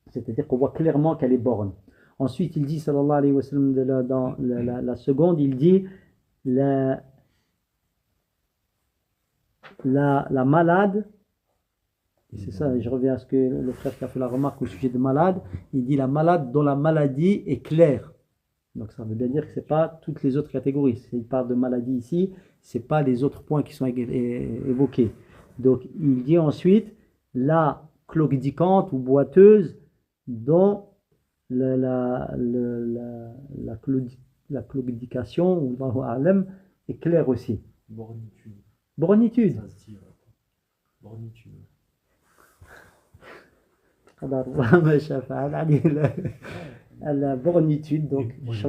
C'est-à-dire qu'on voit clairement qu'elle est borne. Ensuite, il dit, sallallahu alayhi wa sallam, dans la seconde, il dit la malade, et c'est ça, je reviens à ce que le frère qui a fait la remarque au sujet de malade, il dit la malade dont la maladie est claire. Donc ça veut bien dire que ce n'est pas toutes les autres catégories. S'il parle de maladie ici, ce n'est pas les autres points qui sont évoqués. Donc il dit ensuite la cloquedicante ou boiteuse dont la cloquedication ou Allahu est claire aussi. Bornitude. Ça se dit, bornitude. La bornitude, donc je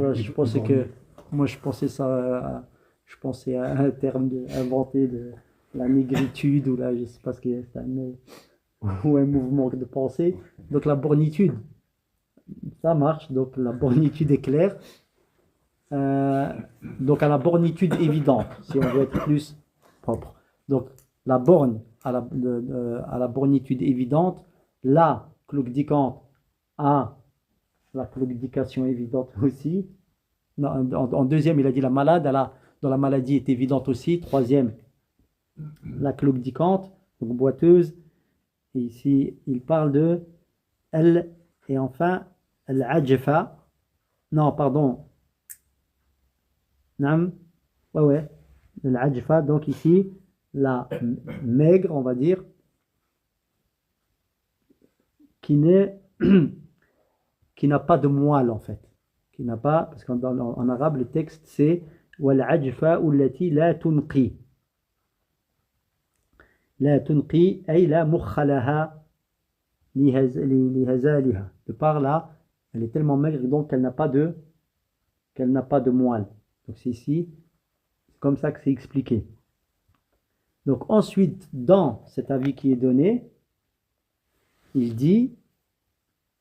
pensais à un terme inventé de la négritude ou je sais pas ce qu'il c'est ou un mouvement de pensée. Donc la bornitude, ça marche. Donc la bornitude est claire. Donc à la bornitude évidente, si on veut être plus propre. Donc la borne à la bornitude évidente, la cloquedicante à la cloquedication évidente aussi. Non, en deuxième, il a dit la malade, dont la maladie est évidente aussi. Troisième, la cloquedicante, donc boiteuse. Et ici, il parle de Et enfin, al-ajfa. Non, pardon. Nam. Ouais. Al-ajfa, donc ici, la maigre, on va dire, qui n'est qui n'a pas de moelle en fait. Qui n'a pas, parce qu'en arabe, le texte c'est wal-ajfa allati la tunqi. La tunqi, ay la mukhalaha lihazaliha. De par là, elle est tellement maigre donc qu'elle n'a pas de moelle. Donc c'est ici, c'est comme ça que c'est expliqué. Donc ensuite, dans cet avis qui est donné, il dit,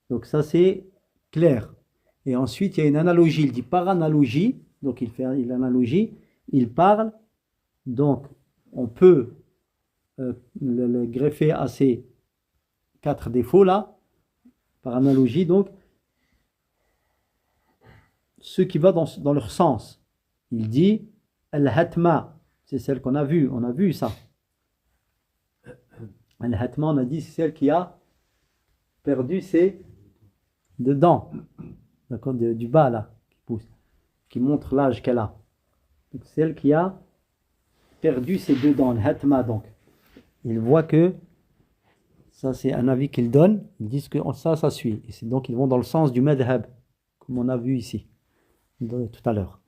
donc ça c'est clair. Et ensuite, il y a une analogie. Il dit par analogie, donc il fait l'analogie, il parle, donc on peut le greffer à ces 4 défauts là, par analogie, donc ce qui va dans leur sens. Il dit al-hatma, c'est celle qu'on a vue, on a vu ça. Al-hatma, on a dit, c'est celle qui a perdu ses dents, d'accord, du bas là, qui pousse, qui montre l'âge qu'elle a. Donc, celle qui a perdu ses 2 dents, al-hatma donc. Il voit que ça c'est un avis qu'ils donnent, ils disent que ça suit. Et c'est donc ils vont dans le sens du madhab, comme on a vu ici, tout à l'heure.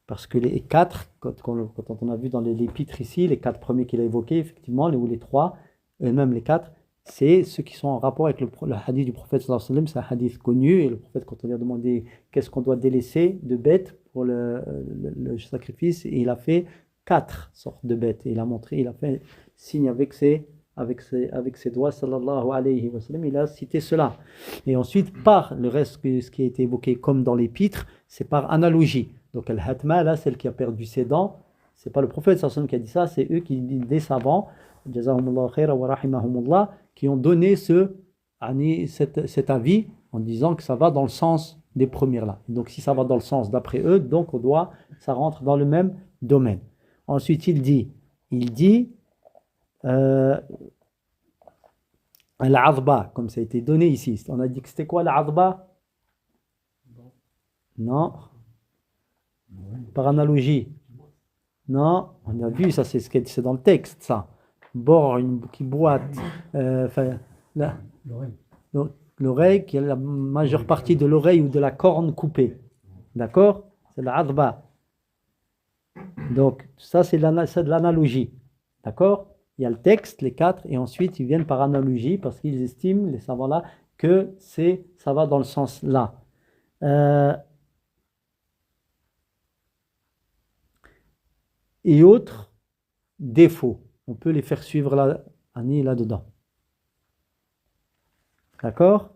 Parce que les 4, quand on a vu dans l'épître ici, les 4 premiers qu'il a évoqués, effectivement, ou les 3, et même les 4, c'est ceux qui sont en rapport avec le hadith du prophète sallallahu alayhi wa sallam. C'est un hadith connu, et le prophète, quand on lui a demandé qu'est-ce qu'on doit délaisser de bêtes pour le sacrifice, et il a fait 4 sortes de bêtes, et il a fait signe avec ses doigts, sallallahu alayhi wa sallam, il a cité cela. Et ensuite, par le reste, ce qui a été évoqué comme dans l'épître, c'est par analogie. Donc, al-hatma, là, celle qui a perdu ses dents, c'est pas le prophète sallallahu alayhi wa sallam qui a dit ça, c'est eux qui disent, des savants, jazahumullahu khayra wa rahimahumullah, qui ont donné cet avis en disant que ça va dans le sens des premières là. Donc, si ça va dans le sens d'après eux, donc ça rentre dans le même domaine. Ensuite, il dit al-'adba, comme ça a été donné ici. On a dit que c'était quoi al-'adba? Non. Par analogie. Non, on a vu, ça c'est dans le texte, ça. Bord, qui boite. L'oreille, qui est la majeure partie de l'oreille ou de la corne coupée. D'accord? C'est al-'adba. Donc, ça c'est de l'analogie. D'accord? Il y a le texte, les 4, et ensuite ils viennent par analogie parce qu'ils estiment, les savants là, que ça va dans le sens là. Et autres défauts, on peut les faire suivre là-dedans. D'accord?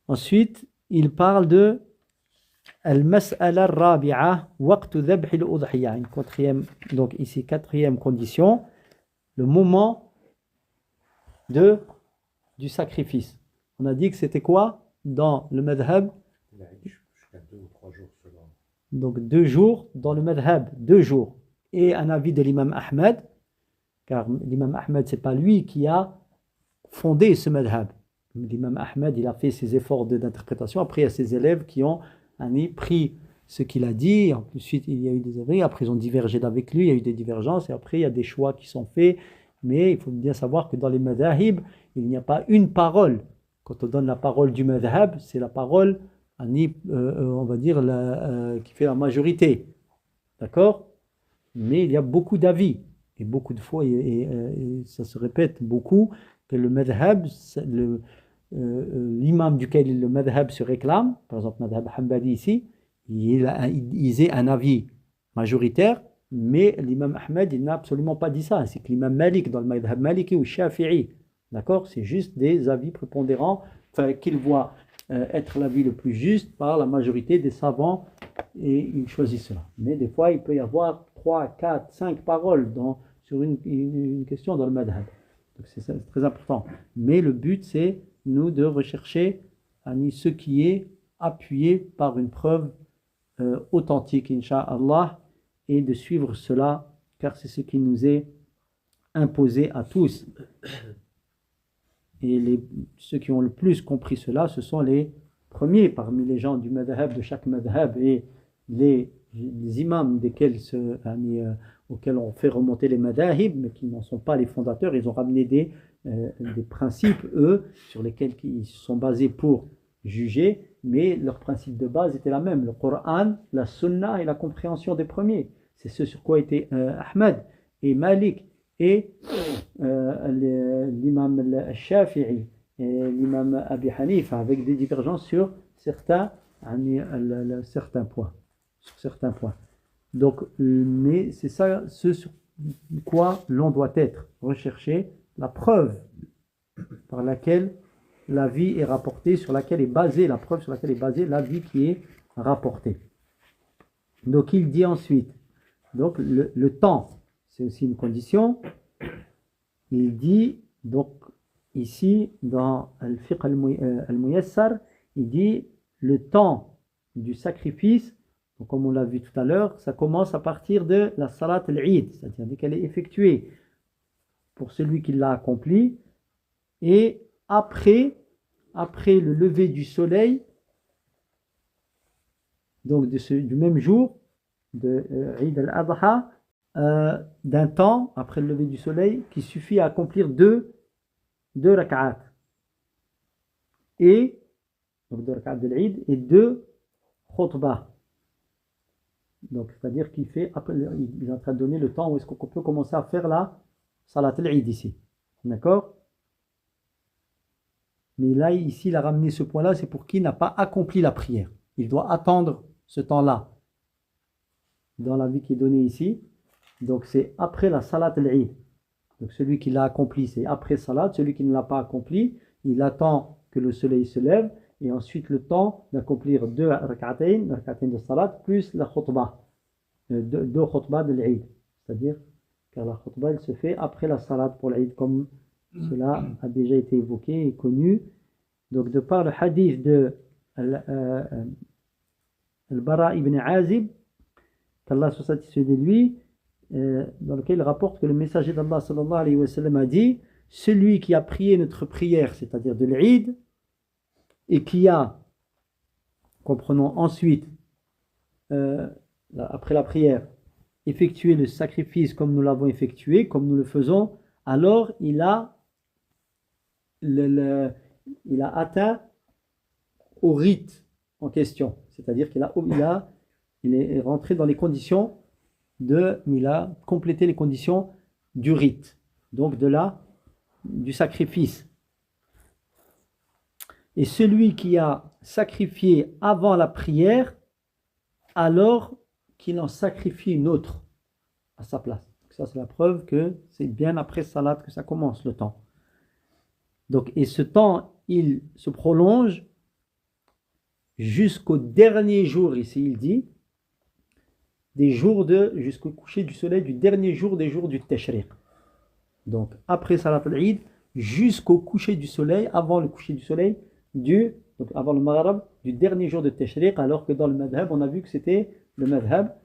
Ensuite, il parle de al-mas'ala ar-rabi'a waqtu dhabh al-udhiyya. Donc ici, 4e condition, le moment du sacrifice. On a dit que c'était quoi dans le madhab? Jusqu'à 2 ou 3 jours selon. Donc 2 jours dans le madhab, 2 jours. Et un avis de l'imam Ahmed, car l'imam Ahmed, c'est pas lui qui a fondé ce madhab. L'imam Ahmed, il a fait ses efforts d'interprétation. Après, il y a ses élèves qui ont pris ce qu'il a dit. Ensuite, il y a eu des avis. Après, ils ont divergé d'avec lui. Il y a eu des divergences. Et après, il y a des choix qui sont faits. Mais il faut bien savoir que dans les madhahib, il n'y a pas une parole. Quand on donne la parole du madhab, c'est la parole, on va dire, qui fait la majorité. D'accord? Mais il y a beaucoup d'avis. Et beaucoup de fois, et ça se répète beaucoup, que le madhab, l'imam duquel le madhab se réclame, par exemple madhab Hanbali ici, il ait un avis majoritaire, mais l'imam Ahmed, il n'a absolument pas dit ça. C'est que l'imam Malik, dans le madhab Maliki ou Shafi'i, d'accord, c'est juste des avis prépondérants, qu'il voit être l'avis le plus juste par la majorité des savants, et il choisit cela. Mais des fois, il peut y avoir 3, 4, 5 paroles sur une question dans le madhab. Donc c'est très important. Mais le but, c'est nous de rechercher ce qui est appuyé par une preuve authentique, incha'Allah, et de suivre cela, car c'est ce qui nous est imposé à tous. et ceux qui ont le plus compris cela, ce sont les premiers parmi les gens du madhab, de chaque madhab, et les imams auxquels on fait remonter les madahib, mais qui n'en sont pas les fondateurs. Ils ont ramené des principes, eux, sur lesquels ils sont basés pour juger, mais leur principe de base était la même, le Coran, la Sunna et la compréhension des premiers. C'est ce sur quoi étaient Ahmed et Malik et l'imam al-Shafi'i et l'imam Abi Hanifa, avec des divergences sur certains points. Sur certains points. Donc, mais c'est ça ce sur quoi l'on doit être recherché, la preuve par laquelle la vie est rapportée, sur laquelle est basée, la preuve sur laquelle est basée la vie qui est rapportée. Donc il dit ensuite, donc le temps, c'est aussi une condition. Il dit, donc ici, dans Al-Fiqh al-Muyassar, il dit le temps du sacrifice, donc comme on l'a vu tout à l'heure, ça commence à partir de la Salat al-Eid, c'est-à-dire dès qu'elle est effectuée pour celui qui l'a accompli, et après le lever du soleil, donc du même jour, de Eid al-Adha, d'un temps, après le lever du soleil, qui suffit à accomplir deux rak'at. Et, donc deux rak'at de l'Eid, et deux khutbah. Donc, c'est-à-dire qu'il fait, il est en train de donner le temps où est-ce qu'on peut commencer à faire la Salat al-Eid ici. D'accord? Mais là, ici, il a ramené ce point-là, c'est pour qui n'a pas accompli la prière. Il doit attendre ce temps-là dans la vie qui est donnée ici. Donc, c'est après la Salat al-Eid. Donc, celui qui l'a accompli, c'est après Salat. Celui qui ne l'a pas accompli, il attend que le soleil se lève et ensuite le temps d'accomplir deux rak'atayn de Salat, plus la khutbah, deux khutbah de l'Eid. C'est-à-dire, car la khutbah, elle se fait après la Salat pour l'Eid, comme cela a déjà été évoqué et connu. Donc, de par le hadith de Al-Bara ibn Azib, qu'Allah soit satisfait de lui, dans lequel il rapporte que le messager d'Allah sallallahu alayhi wa sallam a dit: celui qui a prié notre prière, c'est-à-dire de l'Eid, et qui a, comprenons ensuite, après la prière, effectué le sacrifice comme nous l'avons effectué, comme nous le faisons, alors il a atteint au rite en question, c'est-à-dire il est rentré dans les conditions il a complété les conditions du rite, donc du sacrifice. Et celui qui a sacrifié avant la prière, alors qu'il en sacrifie une autre à sa place. Donc ça, c'est la preuve que c'est bien après Salat que ça commence le temps. Donc, et ce temps, il se prolonge jusqu'au dernier jour, ici il dit, jusqu'au coucher du soleil du dernier jour des jours du Tashriq. Donc, après Salat al-Eid, jusqu'au coucher du soleil, avant le coucher du soleil, donc avant le Maghrib, du dernier jour de Tashriq, alors que dans le Madhab, on a vu que c'était le Madhab,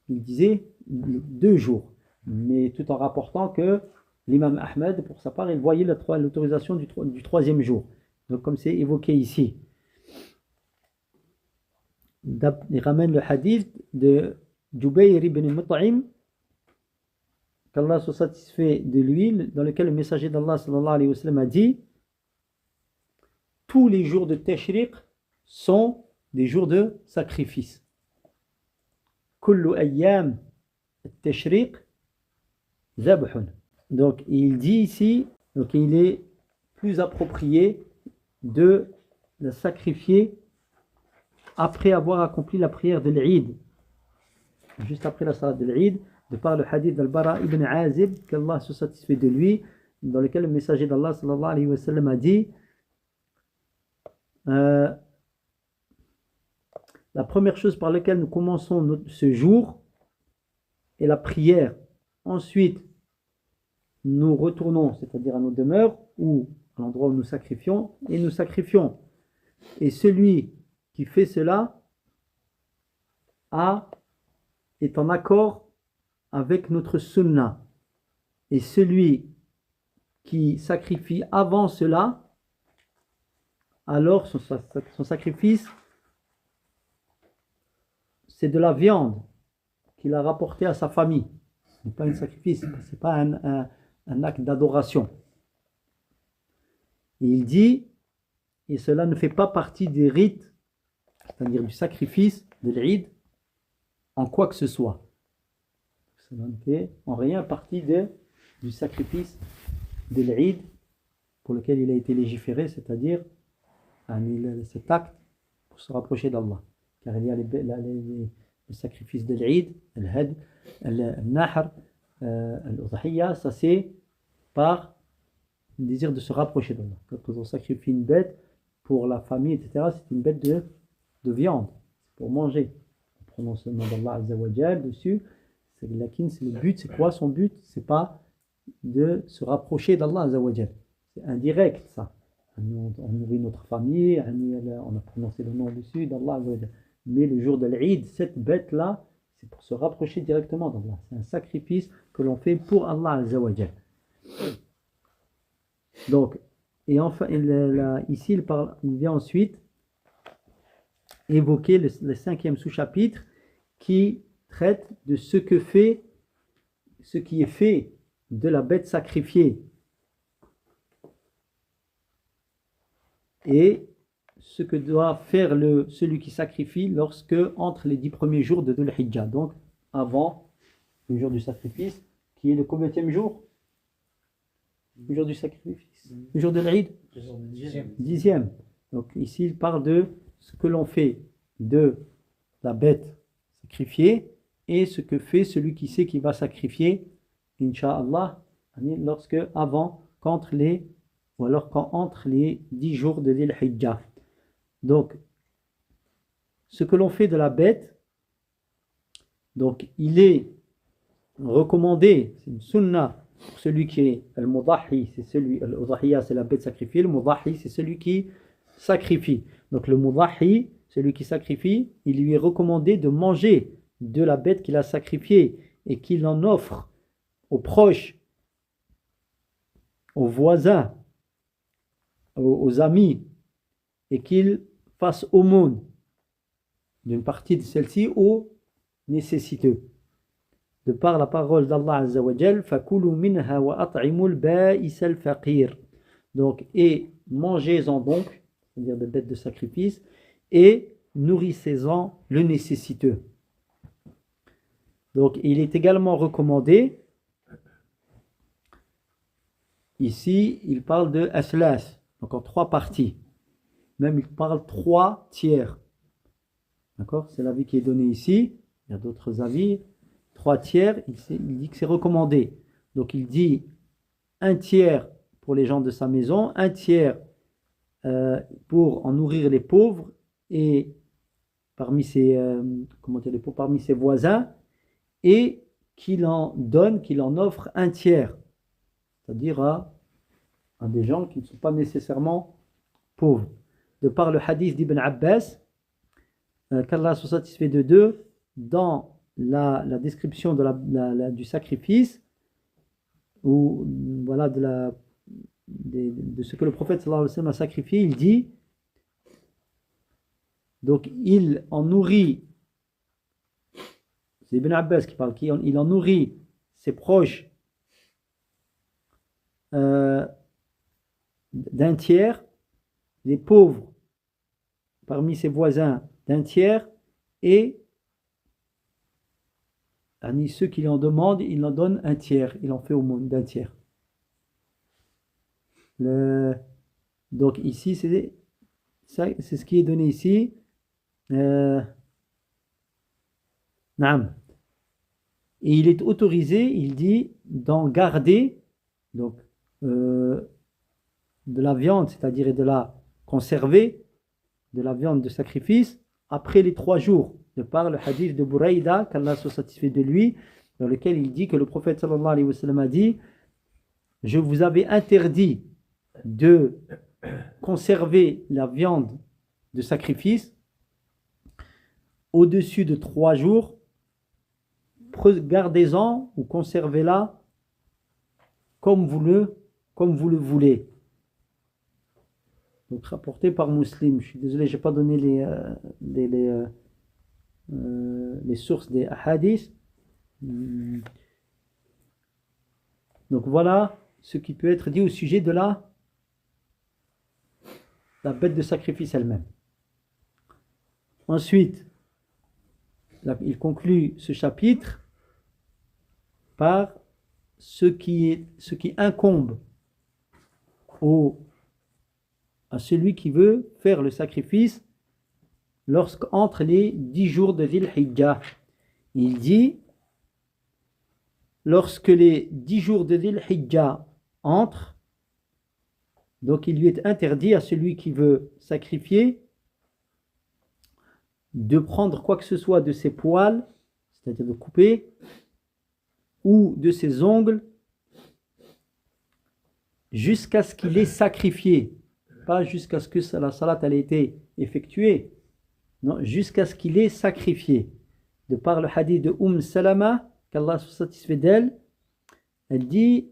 il disait 2 jours. Mais tout en rapportant que l'imam Ahmed, pour sa part, il voyait l'autorisation du 3e jour. Donc, comme c'est évoqué ici, il ramène le hadith de Jubayr ibn Mut'im, qu'Allah soit satisfait de lui, dans lequel le messager d'Allah sallallahu alayhi wa sallam a dit: tous les jours de Tashriq sont des jours de sacrifice. Kullu ayyam Tashriq zabhun. Donc il dit ici, donc il est plus approprié de la sacrifier après avoir accompli la prière de l'Eid, juste après la salat de l'Eid, de par le hadith d'Al-Bara ibn Azib, qu'Allah se satisfait de lui, dans lequel le messager d'Allah sallallahu alayhi wa sallam a dit: la première chose par laquelle nous commençons ce jour est la prière. Ensuite, nous retournons, c'est-à-dire à nos demeures, ou à l'endroit où nous sacrifions, et nous sacrifions. Et celui qui fait cela est en accord avec notre sunna. Et celui qui sacrifie avant cela alors son sacrifice, c'est de la viande qu'il a rapporté à sa famille. Ce n'est pas un sacrifice, ce n'est pas un acte d'adoration. Et il dit, et cela ne fait pas partie des rites, c'est-à-dire du sacrifice de l'Eid, en quoi que ce soit. Cela ne fait en rien partie du sacrifice de l'Eid pour lequel il a été légiféré, c'est-à-dire cet acte pour se rapprocher d'Allah. Car il y a le sacrifice de l'Eid, al-Had, al-Nahr, al-Udhiyya, ça c'est par le désir de se rapprocher d'Allah. Quand on sacrifie une bête pour la famille, etc., c'est une bête de viande, c'est pour manger. On prononce le nom d'Allah Azza wa Jal dessus. C'est le but, c'est quoi son but? C'est pas de se rapprocher d'Allah Azza wa Jal. C'est indirect ça. On nourrit notre famille, on a prononcé le nom dessus d'Allah Azza wa Jal. Mais le jour de l'Eid, cette bête-là, c'est pour se rapprocher directement d'Allah. C'est un sacrifice que l'on fait pour Allah Azza wa Jal. Donc, et enfin, ici, il vient ensuite évoquer le 5e sous-chapitre qui traite de ce qui est fait de la bête sacrifiée et ce que doit faire celui qui sacrifie lorsque entre les 10 premiers jours de Dhul Hijjah, donc avant le jour du sacrifice, qui est le combienième jour? Le jour du sacrifice, le jour de l'Eid, 10e. Donc ici il parle de ce que l'on fait de la bête sacrifiée et ce que fait celui qui sait qu'il va sacrifier, Inch'Allah, quand entre les 10 jours de Dhul Hijjah. Donc, ce que l'on fait de la bête, donc il est recommandé, c'est une sunna, pour celui qui est al-mudahi, al-udhiyya c'est la bête sacrifiée, le mudahi c'est celui qui sacrifie. Donc le mudahi, celui qui sacrifie, il lui est recommandé de manger de la bête qu'il a sacrifiée et qu'il en offre aux proches, aux voisins, aux amis, et qu'il fasse aumône d'une partie de celle-ci aux nécessiteux. De par la parole d'Allah Azza wa Jal, فَكُلُوا مِنْهَا وَأَطْعِمُوا الْبَائِسَ الْفَقِيرِ. Donc, et mangez-en donc, c'est-à-dire des bêtes de sacrifice, et nourrissez-en le nécessiteux. Donc, il est également recommandé, ici, il parle de aslas, donc en 3 parties. Même il parle 3 tiers. D'accord? C'est l'avis qui est donné ici. Il y a d'autres avis. 3 tiers, il dit que c'est recommandé. Donc il dit 1 tiers pour les gens de sa maison, 1 tiers pour en nourrir les pauvres et parmi ses voisins, et qu'il en offre 1 tiers, c'est-à-dire à des gens qui ne sont pas nécessairement pauvres. De par le hadith d'Ibn Abbas, qu'Allah soit satisfait de deux, dans la description du sacrifice, ou voilà, de ce que le prophète sallallahu alayhi wa sallam a sacrifié, il dit, donc il en nourrit, c'est Ibn Abbas qui parle, il en nourrit ses proches d'un tiers, les pauvres parmi ses voisins d'1 tiers, et ceux qui lui en demandent, il en donne 1 tiers, il en fait aumône d'1 tiers. Donc ici, c'est ce qui est donné ici. Naam. Et il est autorisé, il dit, d'en garder donc de la viande, c'est-à-dire de la conserver, de la viande de sacrifice, après les 3 jours, de par le hadith de Buraïda, qu'Allah soit satisfait de lui, dans lequel il dit que le prophète sallallahu alayhi wa sallam a dit: je vous avais interdit de conserver la viande de sacrifice au-dessus de 3 jours, gardez-en ou conservez-la comme vous le voulez. Donc rapporté par Muslim. Je suis désolé, j'ai pas donné les sources des hadiths. Donc voilà ce qui peut être dit au sujet de la bête de sacrifice elle-même. Ensuite, il conclut ce chapitre par ce qui incombe à celui qui veut faire le sacrifice lorsqu'entre les 10 jours de Dhil Hijjah. Il dit, lorsque les 10 jours de Dhil Hijjah entrent, donc il lui est interdit à celui qui veut sacrifier de prendre quoi que ce soit de ses poils, c'est-à-dire de couper, ou de ses ongles, jusqu'à ce qu'il ait sacrifié. Pas jusqu'à ce que la salat ait été effectuée, non, jusqu'à ce qu'il ait sacrifié. De par le hadith de Salama, qu'Allah soit satisfait d'elle, elle dit,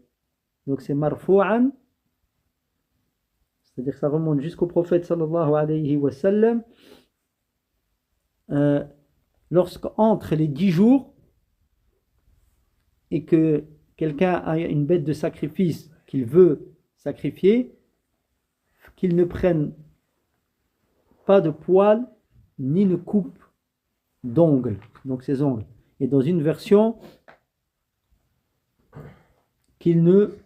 donc c'est marfou'an, c'est-à-dire que ça remonte jusqu'au prophète sallallahu alayhi wa sallam, lorsqu'entre les 10 jours et que quelqu'un a une bête de sacrifice qu'il veut sacrifier, qu'il ne prenne pas de poils ni ne coupe d'ongles, donc ses ongles. Et dans une version, qu'il ne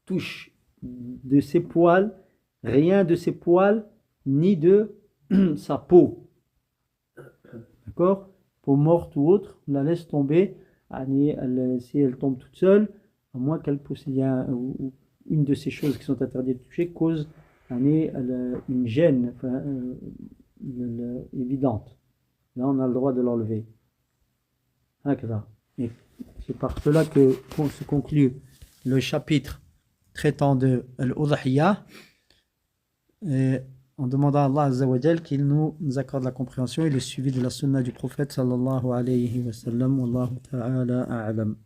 touche de ses poils, rien de ses poils, ni de sa peau. D'accord? Peau morte ou autre, on la laisse tomber. Si elle tombe toute seule, à moins qu'elle possède une de ces choses qui sont interdites de toucher, cause une gêne évidente. Là, on a le droit de l'enlever. Et c'est par cela que se conclut le chapitre traitant de l'Udhiyah, en demandant à Allah Azza wa Jal qu'il nous accorde la compréhension et le suivi de la sunna du prophète sallallahu alayhi wa sallam. Wallahu ta'ala a'lam.